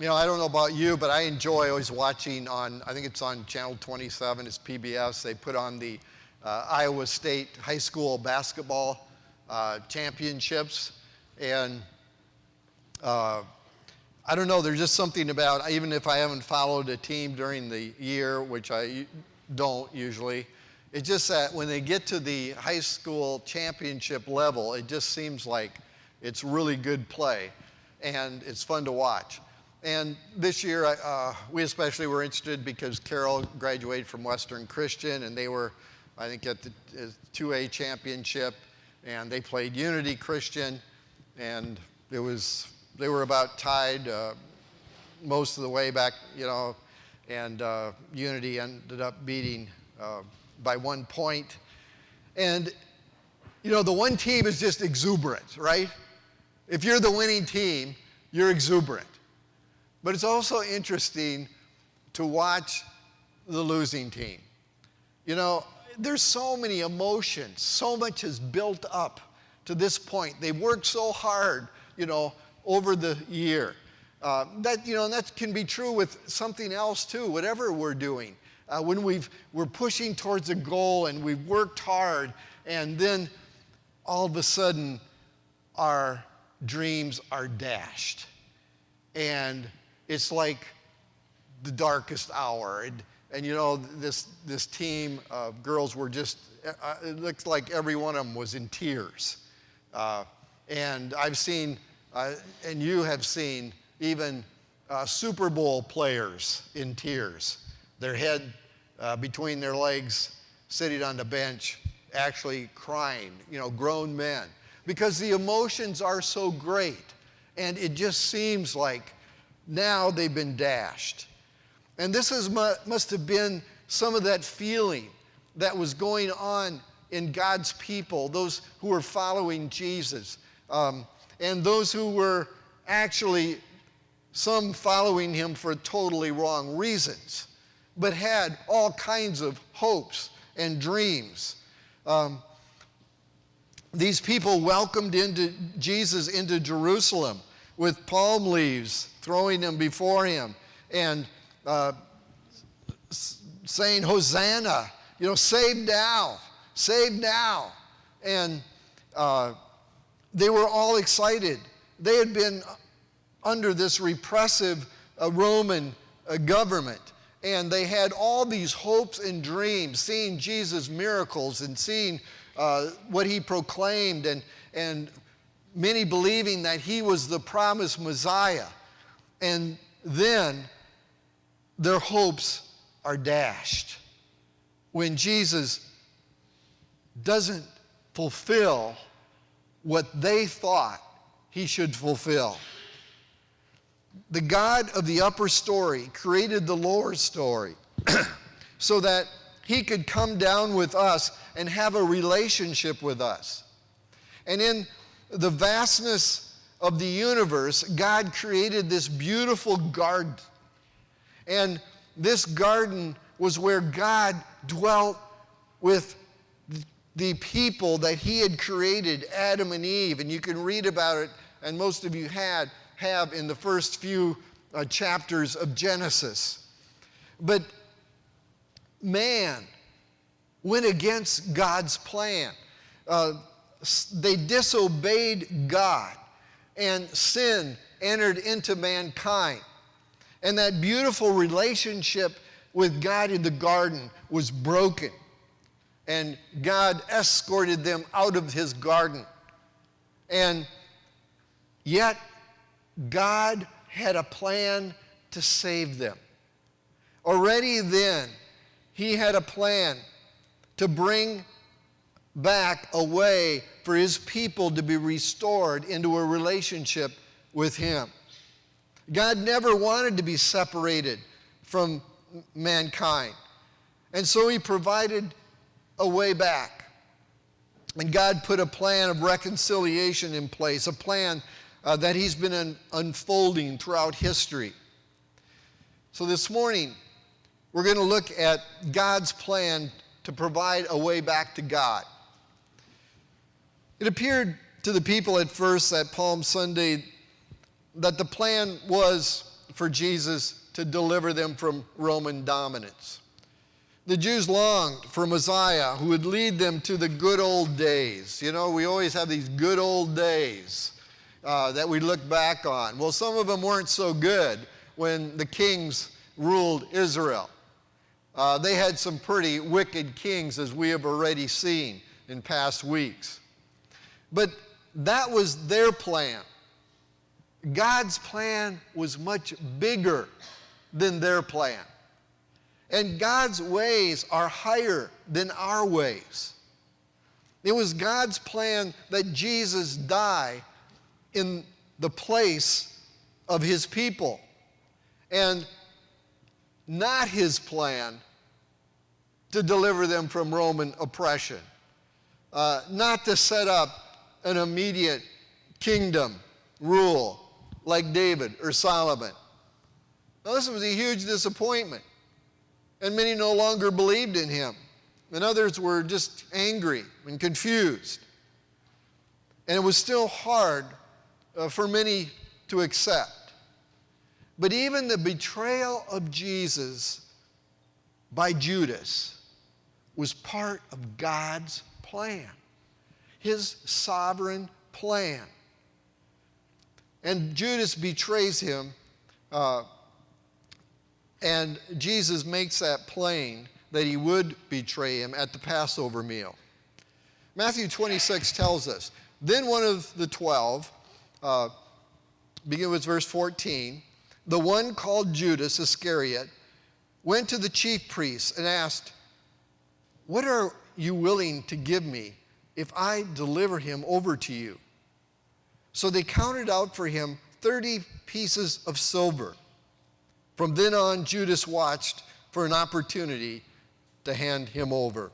I don't know about you, but I enjoy always watching I think it's on Channel 27, it's PBS. They put on the Iowa State high school basketball championships. And I don't know, there's just something about, even if I haven't followed a team during the year, which I don't usually, it's just that when they get to the high school championship level, it just seems like it's really good play, and it's fun to watch. And this year, we especially were interested because Carroll graduated from Western Christian, and they were, I think, at the 2A championship, and they played Unity Christian, and they were about tied most of the way back, and Unity ended up beating by 1 point. And, the one team is just exuberant, right? If you're the winning team, you're exuberant. But it's also interesting to watch the losing team. There's so many emotions, so much is built up to this point. They worked so hard, over the year. That can be true with something else too, whatever we're doing. When we're pushing towards a goal and we've worked hard, and then all of a sudden our dreams are dashed. And it's like the darkest hour. And this team of girls were just, it looked like every one of them was in tears. And I've seen, and you have seen, even Super Bowl players in tears. Their head between their legs, sitting on the bench, actually crying, grown men. Because the emotions are so great. And it just seems like now they've been dashed. And this must have been some of that feeling that was going on in God's people, those who were following Jesus, and those who were actually, some following him for totally wrong reasons, but had all kinds of hopes and dreams. These people welcomed Jesus into Jerusalem with palm leaves, throwing them before him, and saying, Hosanna, save now, save now. And they were all excited. They had been under this repressive Roman government, and they had all these hopes and dreams, seeing Jesus' miracles and seeing what he proclaimed, and many believing that he was the promised Messiah. And then their hopes are dashed when Jesus doesn't fulfill what they thought he should fulfill. The God of the upper story created the lower story so that he could come down with us and have a relationship with us. And in the vastness of the universe, God created this beautiful garden. And this garden was where God dwelt with the people that he had created, Adam and Eve. And you can read about it, and most of you have in the first few chapters of Genesis. But man went against God's plan. They disobeyed God, and sin entered into mankind. And that beautiful relationship with God in the garden was broken. And God escorted them out of his garden. And yet, God had a plan to save them. Already then, he had a plan to bring back a way for his people to be restored into a relationship with him. God never wanted to be separated from mankind. And so he provided a way back. And God put a plan of reconciliation in place, a plan that he's been unfolding throughout history. So this morning, we're going to look at God's plan to provide a way back to God. It appeared to the people at first, that Palm Sunday, that the plan was for Jesus to deliver them from Roman dominance. The Jews longed for Messiah who would lead them to the good old days. You know, we always have these good old days that we look back on. Well, some of them weren't so good when the kings ruled Israel. They had some pretty wicked kings, as we have already seen in past weeks. But that was their plan. God's plan was much bigger than their plan. And God's ways are higher than our ways. It was God's plan that Jesus die in the place of his people, and not his plan to deliver them from Roman oppression, not to set up an immediate kingdom rule like David or Solomon. Now, this was a huge disappointment, and many no longer believed in him, and others were just angry and confused. And it was still hard for many to accept. But even the betrayal of Jesus by Judas was part of God's plan, his sovereign plan. And Judas betrays him, and Jesus makes that plain that he would betray him at the Passover meal. Matthew 26 tells us, then one of the 12, begin with verse 14, the one called Judas Iscariot, went to the chief priests and asked, what are you willing to give me if I deliver him over to you? So they counted out for him 30 pieces of silver. From then on, Judas watched for an opportunity to hand him over.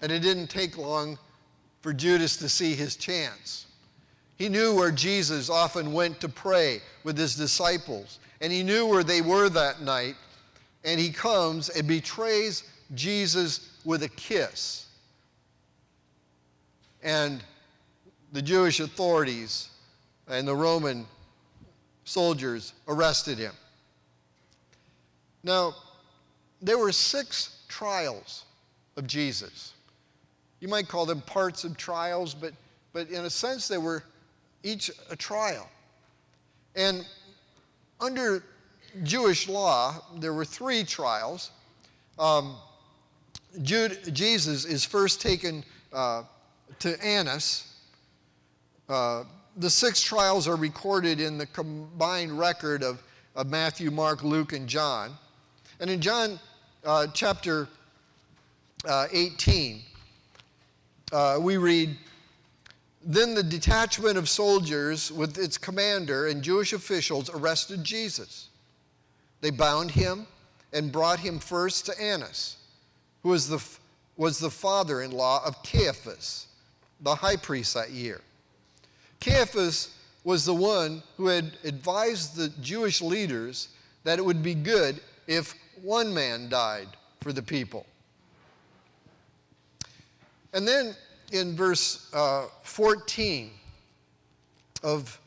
And it didn't take long for Judas to see his chance. He knew where Jesus often went to pray with his disciples, and he knew where they were that night, and he comes and betrays Jesus with a kiss. And the Jewish authorities and the Roman soldiers arrested him. Now, there were 6 trials of Jesus. You might call them parts of trials, but in a sense they were each a trial. And under Jewish law, there were 3 trials. Jesus is first taken to Annas. The 6 trials are recorded in the combined record of Matthew, Mark, Luke, and John. And in John chapter 18, we read, then the detachment of soldiers with its commander and Jewish officials arrested Jesus. They bound him and brought him first to Annas, who was the father-in-law of Caiaphas, the high priest that year. Caiaphas was the one who had advised the Jewish leaders that it would be good if one man died for the people. And then in verse 14 of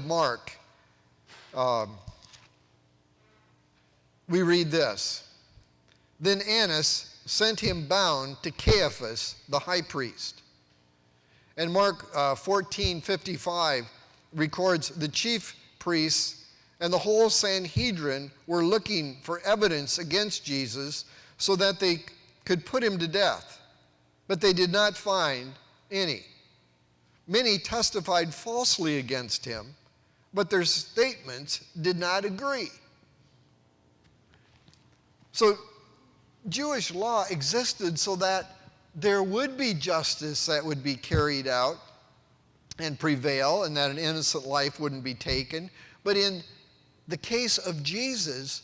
Mark, we read this. Then Annas sent him bound to Caiaphas, the high priest. And Mark 14:55 records the chief priests and the whole Sanhedrin were looking for evidence against Jesus so that they could put him to death, but they did not find any. Many testified falsely against him, but their statements did not agree. So Jewish law existed so that there would be justice that would be carried out and prevail, and that an innocent life wouldn't be taken. But in the case of Jesus,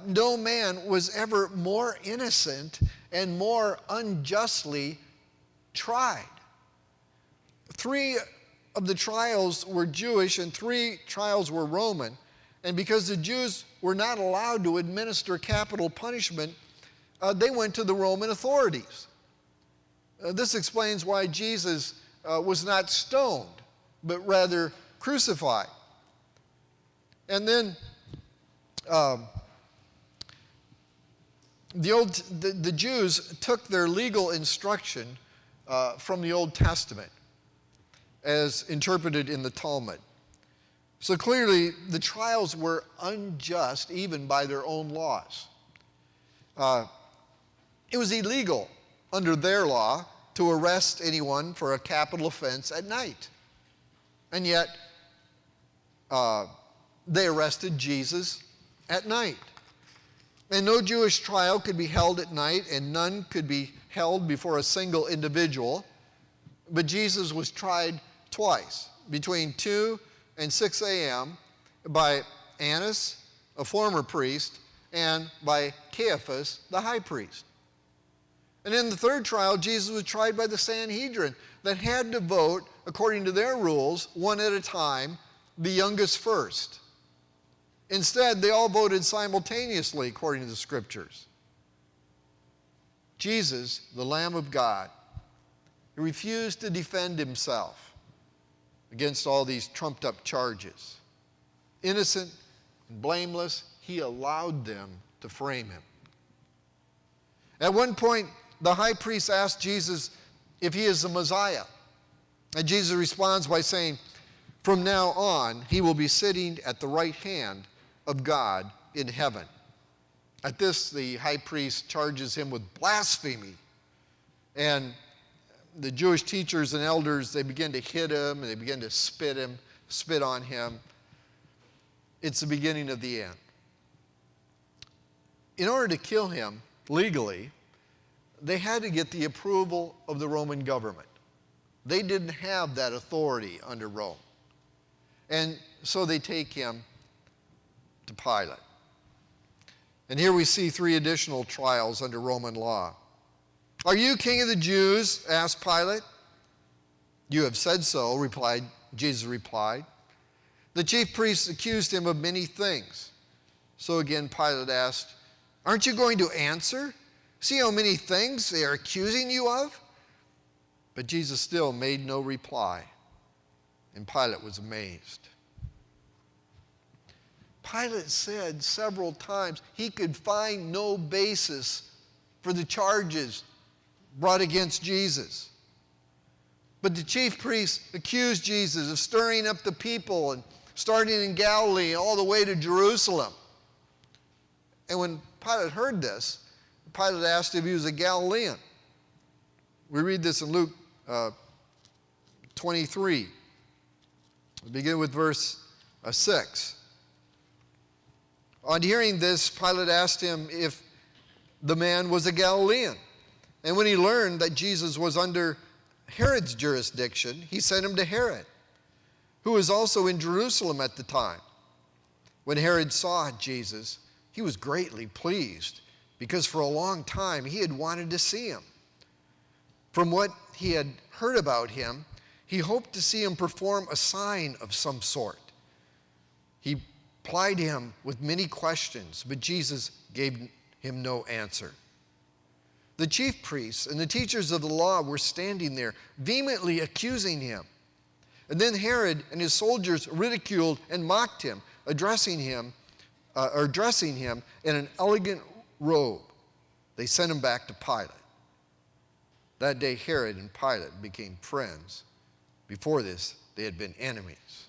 no man was ever more innocent and more unjustly tried. 3 of the trials were Jewish and 3 trials were Roman. And because the Jews were not allowed to administer capital punishment, they went to the Roman authorities. This explains why Jesus was not stoned, but rather crucified. And then the Jews took their legal instruction from the Old Testament as interpreted in the Talmud. So clearly, the trials were unjust even by their own laws. It was illegal under their law to arrest anyone for a capital offense at night. And yet, they arrested Jesus at night. And no Jewish trial could be held at night, and none could be held before a single individual. But Jesus was tried twice, between 2 and 6 a.m., by Annas, a former priest, and by Caiaphas, the high priest. And in the third trial, Jesus was tried by the Sanhedrin that had to vote, according to their rules, one at a time, the youngest first. Instead, they all voted simultaneously, according to the Scriptures. Jesus, the Lamb of God, refused to defend himself against all these trumped-up charges. Innocent and blameless, he allowed them to frame him. At one point, the high priest asked Jesus if he is the Messiah. And Jesus responds by saying, "From now on, he will be sitting at the right hand of God in heaven." At this, the high priest charges him with blasphemy. And the Jewish teachers and elders, they begin to hit him, and they begin to spit on him. It's the beginning of the end. In order to kill him legally, they had to get the approval of the Roman government. They didn't have that authority under Rome. And so they take him to Pilate. And here we see 3 additional trials under Roman law. "Are you king of the Jews?" asked Pilate. "You have said so," Jesus replied. The chief priests accused him of many things. So again Pilate asked, "Aren't you going to answer? See how many things they are accusing you of?" But Jesus still made no reply, and Pilate was amazed. Pilate said several times he could find no basis for the charges brought against Jesus. But the chief priests accused Jesus of stirring up the people and starting in Galilee all the way to Jerusalem. And when Pilate heard this, Pilate asked if he was a Galilean. We read this in Luke 23. We begin with verse 6. On hearing this, Pilate asked him if the man was a Galilean. And when he learned that Jesus was under Herod's jurisdiction, he sent him to Herod, who was also in Jerusalem at the time. When Herod saw Jesus, he was greatly pleased, because for a long time he had wanted to see him. From what he had heard about him, he hoped to see him perform a sign of some sort. He plied him with many questions, but Jesus gave him no answer. The chief priests and the teachers of the law were standing there, vehemently accusing him. And then Herod and his soldiers ridiculed and mocked him, dressing him in an elegant robe. They sent him back to Pilate. That day, Herod and Pilate became friends. Before this, they had been enemies.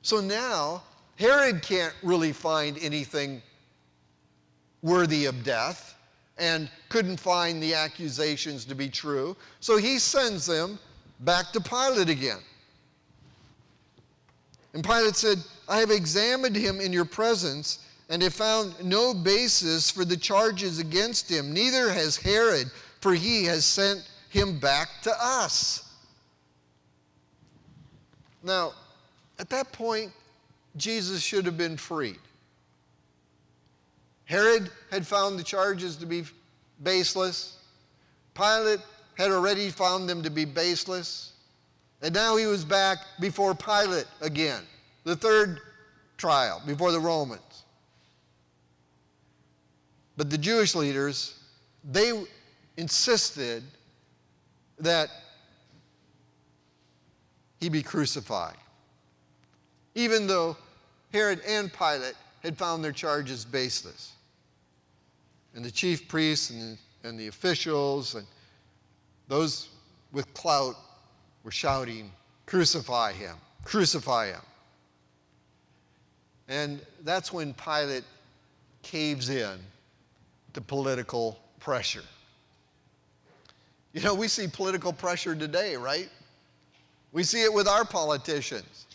So now, Herod can't really find anything worthy of death and couldn't find the accusations to be true. So he sends them back to Pilate again. And Pilate said, "I have examined him in your presence and have found no basis for the charges against him. Neither has Herod, for he has sent him back to us." Now, at that point, Jesus should have been freed. Herod had found the charges to be baseless. Pilate had already found them to be baseless. And now he was back before Pilate again, the third trial before the Romans. But the Jewish leaders, they insisted that he be crucified. Even though Herod and Pilate had found their charges baseless. And the chief priests and the officials and those with clout were shouting, "Crucify him, crucify him." And that's when Pilate caves in to political pressure. You know, we see political pressure today, right? We see it with our politicians.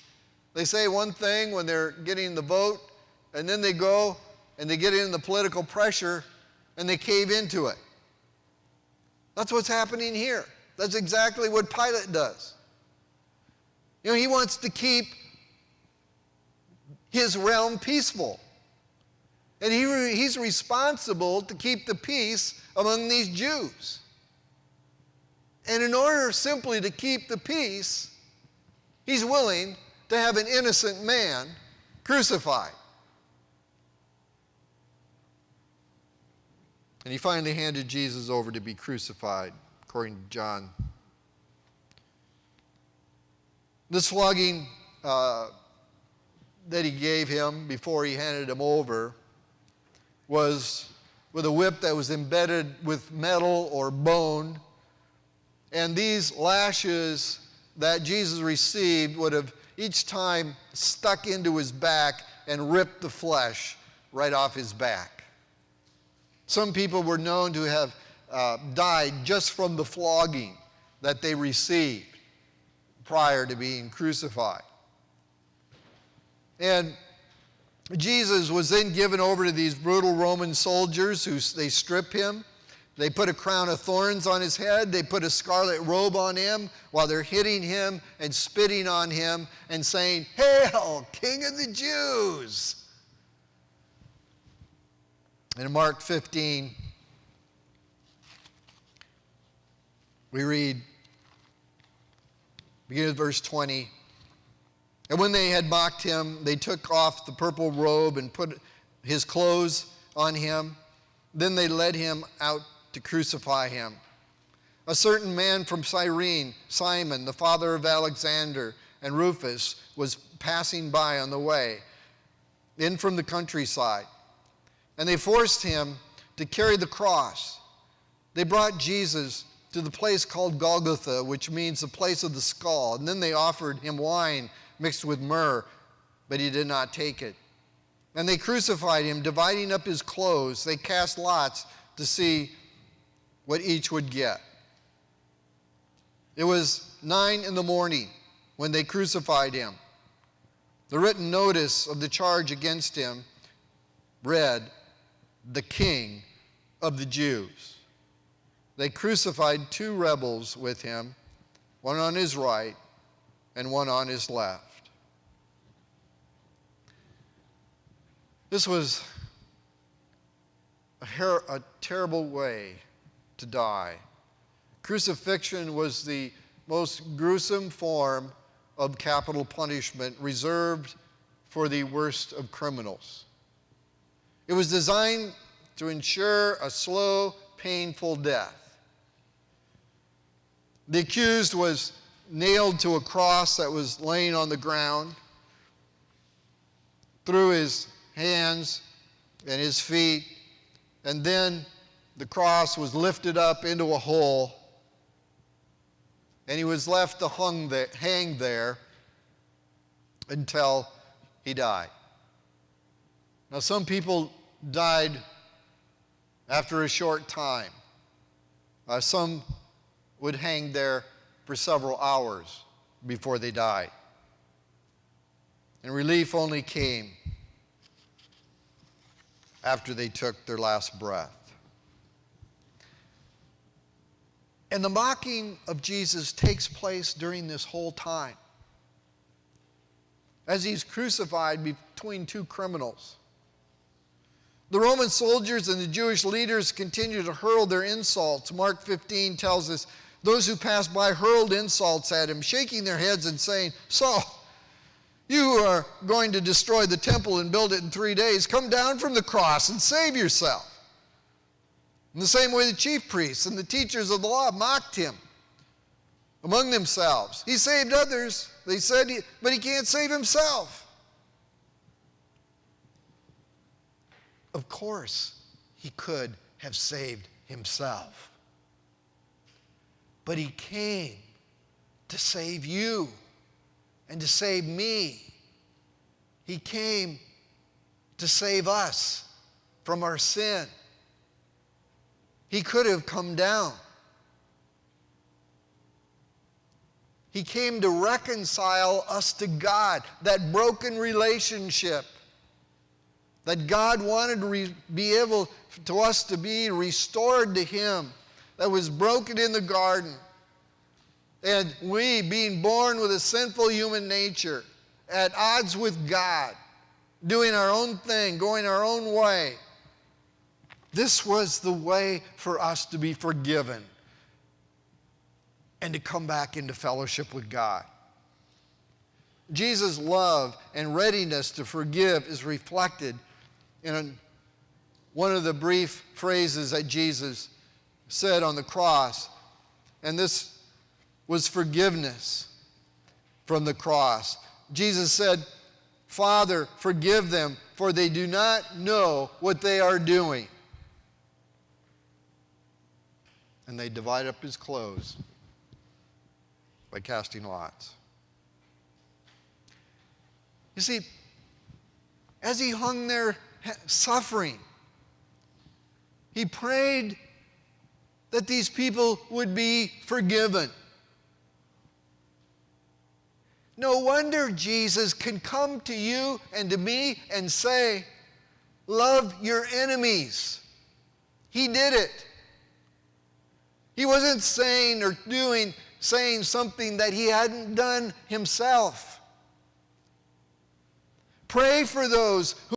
They say one thing when they're getting the vote, and then they go and they get in the political pressure and they cave into it. That's what's happening here. That's exactly what Pilate does. You know, he wants to keep his realm peaceful. And he's responsible to keep the peace among these Jews. And in order simply to keep the peace, he's willing to have an innocent man crucified. And he finally handed Jesus over to be crucified, according to John. This flogging that he gave him before he handed him over was with a whip that was embedded with metal or bone. And these lashes that Jesus received would have each time stuck into his back and ripped the flesh right off his back. Some people were known to have died just from the flogging that they received prior to being crucified. And Jesus was then given over to these brutal Roman soldiers who they strip him. They put a crown of thorns on his head. They put a scarlet robe on him while they're hitting him and spitting on him and saying, "Hail, King of the Jews!" And in Mark 15, we read, beginning with verse 20, "And when they had mocked him, they took off the purple robe and put his clothes on him. Then they led him out to crucify him. A certain man from Cyrene, Simon, the father of Alexander and Rufus, was passing by on the way, in from the countryside. And they forced him to carry the cross. They brought Jesus to the place called Golgotha, which means the place of the skull. And then they offered him wine mixed with myrrh, but he did not take it. And they crucified him, dividing up his clothes. They cast lots to see what each would get. It was 9 a.m. when they crucified him. The written notice of the charge against him read, "The King of the Jews." They crucified 2 rebels with him, one on his right and one on his left. This was a terrible way to die. Crucifixion was the most gruesome form of capital punishment reserved for the worst of criminals. It was designed to ensure a slow, painful death. The accused was nailed to a cross that was laying on the ground. Through his hands and his feet, and then the cross was lifted up into a hole, and he was left to hang there until he died. Now, some people died after a short time. Some would hang there for several hours before they died. And relief only came after they took their last breath. And the mocking of Jesus takes place during this whole time, as he's crucified between 2 criminals. The Roman soldiers and the Jewish leaders continue to hurl their insults. Mark 15 tells us, those who passed by hurled insults at him, shaking their heads and saying, "So, you are going to destroy the temple and build it in 3 days. Come down from the cross and save yourself." In the same way, the chief priests and the teachers of the law mocked him. among themselves. He saved others, they said, but he can't save himself. Of course, he could have saved himself. But he came to save you and to save me. He came to save us from our sin. He could have come down. He came to reconcile us to God, that broken relationship that God wanted to be able to us to be restored to him, that was broken in the garden. And we, being born with a sinful human nature, at odds with God, doing our own thing, going our own way. This was the way for us to be forgiven and to come back into fellowship with God. Jesus' love and readiness to forgive is reflected in one of the brief phrases that Jesus said on the cross. And this was forgiveness from the cross. Jesus said, "Father, forgive them, for they do not know what they are doing." And they divide up his clothes by casting lots. You see, as he hung there suffering, he prayed that these people would be forgiven. No wonder Jesus can come to you and to me and say, "Love your enemies." He did it. He wasn't saying or saying something that he hadn't done himself. Pray for those who